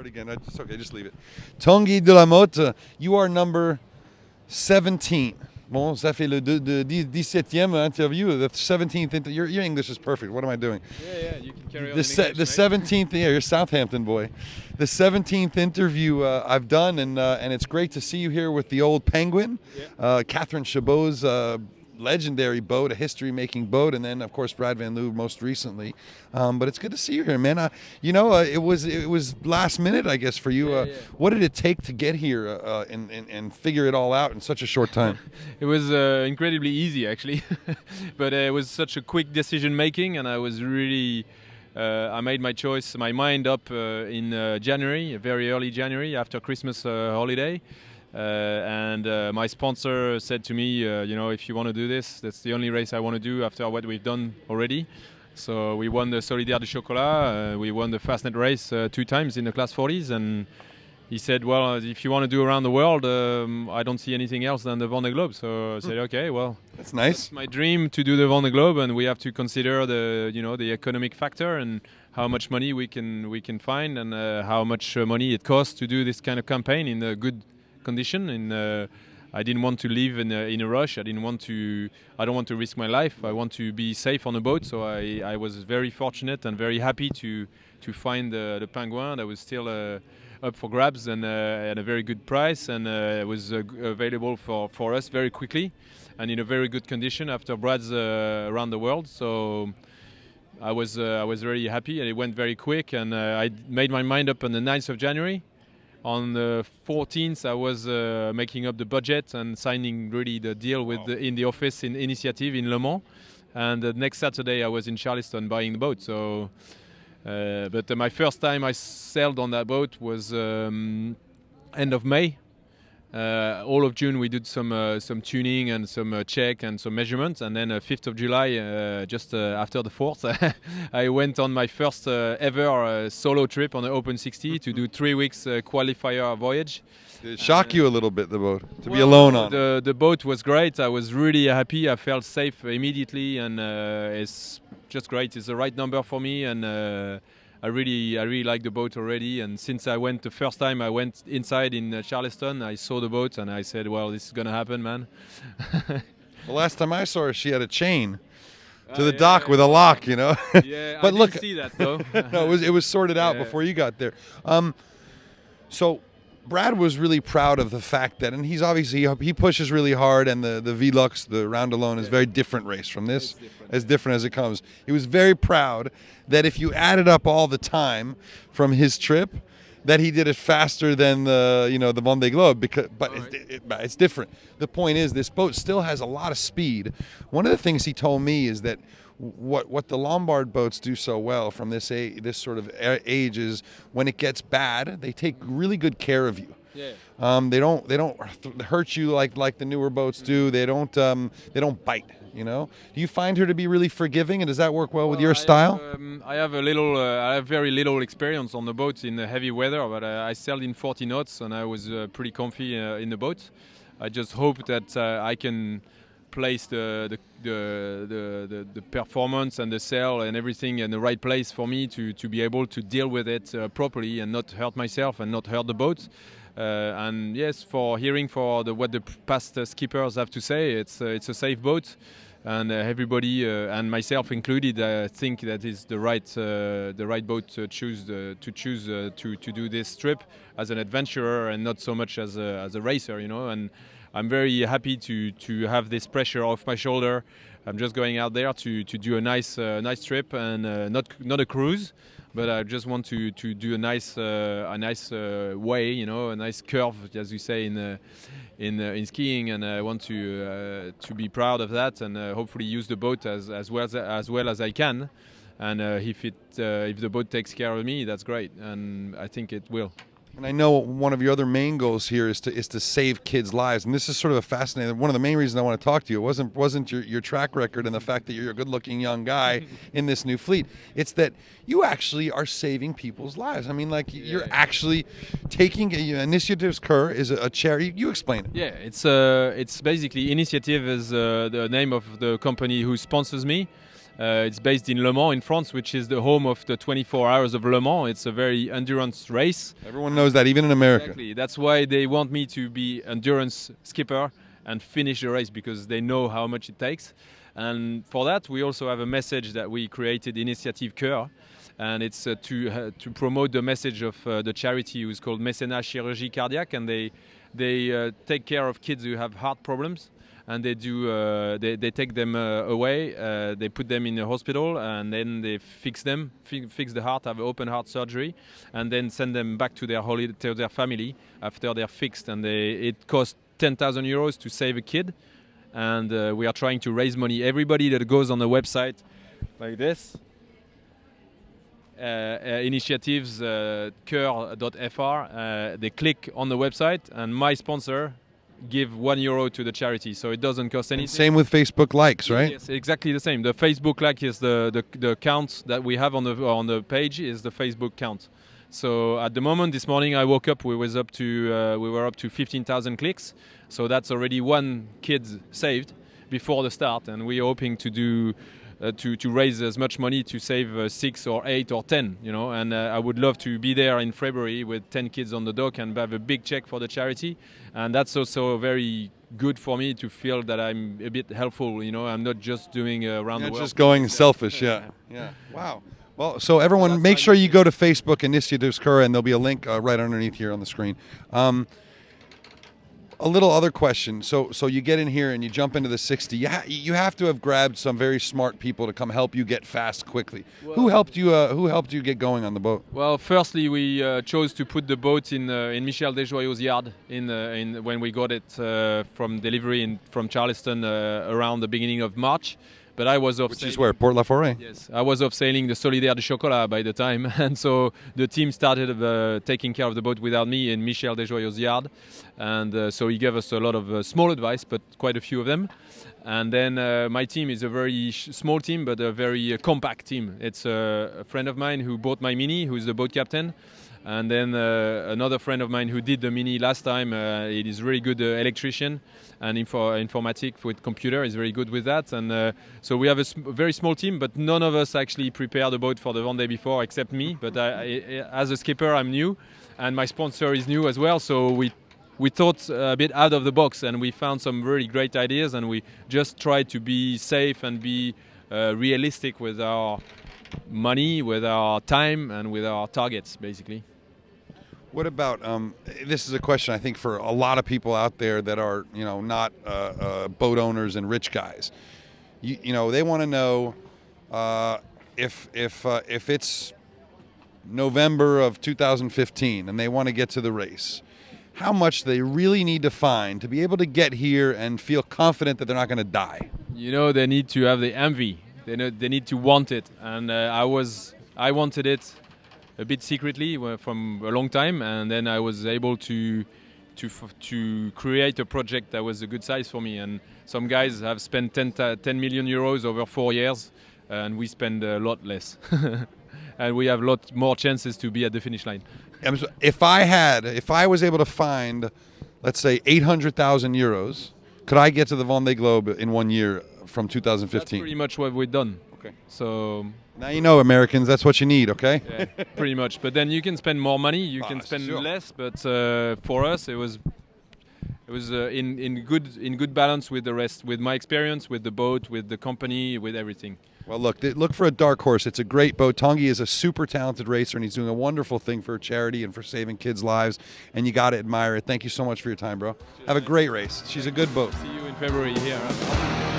again. It's okay, just leave it. Tanguy de lamotte, you are number 17. Bon, ça fait le 17e interview. The 17th. Your English is perfect. What am I doing? Yeah, you can carry on. The 17th. Yeah, you're Southampton boy. The 17th interview I've done, and it's great to see you here with the old Penguin, Catherine Chabot's legendary boat, a history-making boat, and then of course Brad Van Loo most recently. But it's good to see you here, man. It was last minute, I guess, for you. What did it take to get here and figure it all out in such a short time? It was incredibly easy, actually, but it was such a quick decision-making, and I was really. I made my mind up in January, very early January, after Christmas holiday. And my sponsor said to me, if you want to do this, that's the only race I want to do after what we've done already. So we won the Solidaire du Chocolat, we won the Fastnet race 2 times in the class 40s, and he said, well, if you want to do around the world, I don't see anything else than the Vendée Globe. So I said, okay, well, that's nice. It's my dream to do the Vendée Globe, and we have to consider the economic factor and how much money we can find, and how much money it costs to do this kind of campaign in a good condition. And I didn't want to live in a rush. I don't want to risk my life. I want to be safe on a boat. So I was very fortunate and very happy to find the Penguin that was still up for grabs and at a very good price, and it was available for us very quickly and in a very good condition after Brad's around the world. So I was very happy, and it went very quick, and I made my mind up on the 9th of January. On the 14th, I was making up the budget and signing really the deal with in the office in Initiative in Le Mans, and the next Saturday I was in Charleston buying the boat. So. But my first time I sailed on that boat was end of May. All of June we did some tuning and some check and some measurements, and then 5th of July, just after the 4th, I went on my first ever solo trip on the Open 60 to do 3 weeks qualifier voyage. Did it shock you a little bit, the boat, to be alone on? The boat was great. I was really happy. I felt safe immediately, and it's just great. It's the right number for me, and I really like the boat already. And since the first time I went inside in Charleston, I saw the boat and I said, well, this is gonna happen, man. The last time I saw her, she had a chain to the dock with a lock, Yeah, but I look, didn't see that though. No, it was sorted out before you got there. So Brad was really proud of the fact that, and he's obviously, he pushes really hard, and the Velux, the Round Alone, is a very different race from this, as different as it comes. He was very proud that if you added up all the time from his trip, that he did it faster than the Vendée Globe, but it's different. The point is, this boat still has a lot of speed. One of the things he told me is that what the Lombard boats do so well from this sort of age is when it gets bad, they take really good care of you. Yeah. They don't hurt you like the newer boats do. They don't bite. Do you find her to be really forgiving, and does that work well with your style? I have very little experience on the boat in heavy weather, but I sailed in 40 knots and I was pretty comfy in the boat. I just hope that I can place the performance and the sail and everything in the right place for me to be able to deal with it properly and not hurt myself and not hurt the boat. And yes, what the past skippers have to say, it's a safe boat, and everybody and myself included think that is the right boat to choose to do this trip as an adventurer and not so much as a racer, and I'm very happy to have this pressure off my shoulder. I'm just going out there to do a nice trip, and not a cruise, but I just want to do a nice way, a nice curve, as you say in skiing, and I want to be proud of that, and hopefully use the boat as well as I can. And if the boat takes care of me, that's great, and I think it will. And I know one of your other main goals here is to save kids' lives, and this is sort of a fascinating. One of the main reasons I want to talk to you wasn't your track record and the fact that you're a good-looking young guy in this new fleet. It's that you actually are saving people's lives. I mean, you're actually taking Initiative's Cur is a charity. You explain it. Yeah, it's basically Initiative is the name of the company who sponsors me. It's based in Le Mans in France, which is the home of the 24 Hours of Le Mans. It's a very endurance race. Everyone knows that, even in America. Exactly. That's why they want me to be endurance skipper and finish the race, because they know how much it takes. And for that, we also have a message that we created, Initiative Cœur, and it's to promote the message of the charity, who's called Mécénat Chirurgie Cardiaque, and they take care of kids who have heart problems. And they take them away. They put them in a hospital, and then they fix them, fix the heart, have open heart surgery, and then send them back to their family after they're fixed. And it costs 10,000 euros to save a kid. And we are trying to raise money. Everybody that goes on the website like this, initiatives coeur.fr, they click on the website, and my sponsor give €1 to the charity, so it doesn't cost anything. And same with Facebook likes, right? Yes, exactly the same. The Facebook like is the count that we have on the page is the Facebook count. So at the moment, this morning I woke up, we were up to 15,000 clicks. So that's already one kid saved before the start, and we're hoping to do to raise as much money to save 6 or 8 or 10, you know. And I would love to be there in February with 10 kids on the dock and have a big check for the charity. And that's also very good for me to feel that I'm a bit helpful, you know. I'm not just doing around the world. Just going selfish, yeah. Wow. Well, so everyone, make sure you go to Facebook, Initiatives Cœur, and there'll be a link right underneath here on the screen. A little other question. So you get in here and you jump into the 60. You have to have grabbed some very smart people to come help you get fast quickly. Well, who helped you get going on the boat? Well, firstly, we chose to put the boat in Michel Desjoyaux's yard when we got it from delivery from Charleston around the beginning of March. But I was off. Which is where? Port La Forêt? Yes, I was off sailing the Solidaire de Chocolat by the time, and so the team started taking care of the boat without me in Michel Desjoyaux's yard, and so he gave us a lot of small advice, but quite a few of them. And then my team is a very small team, but a very compact team. It's a friend of mine who bought my Mini, who's the boat captain. And then another friend of mine who did the Mini last time. He is really good electrician and informatic with computer. He's very good with that. And so we have a very small team, but none of us actually prepared the boat for the Vendée before except me. But as a skipper, I'm new, and my sponsor is new as well. So we thought a bit out of the box, and we found some really great ideas, and we just tried to be safe and be realistic with our money, with our time, and with our targets, basically. What about this is a question I think for a lot of people out there that are not boat owners and rich guys. They want to know if it's November of 2015 and they want to get to the race, how much they really need to find to be able to get here and feel confident that they're not going to die. They need to have the envy. They need to want it, and I wanted it a bit secretly from a long time, and then I was able to create a project that was a good size for me. And some guys have spent 10 million euros over 4 years, and we spend a lot less, and we have a lot more chances to be at the finish line. If I was able to find, let's say, 800,000 euros, could I get to the Vendée Globe in 1 year from 2015? That's pretty much what we've done. Okay. So now Americans, that's what you need, okay? Yeah, pretty much. But then you can spend more money, you can spend less. But for us, it was in good balance with the rest, with my experience, with the boat, with the company, with everything. Well, look for a dark horse. It's a great boat. Tanguy is a super talented racer, and he's doing a wonderful thing for charity and for saving kids' lives, and you got to admire it. Thank you so much for your time, bro. Have a great race. She's a good boat. See you in February here.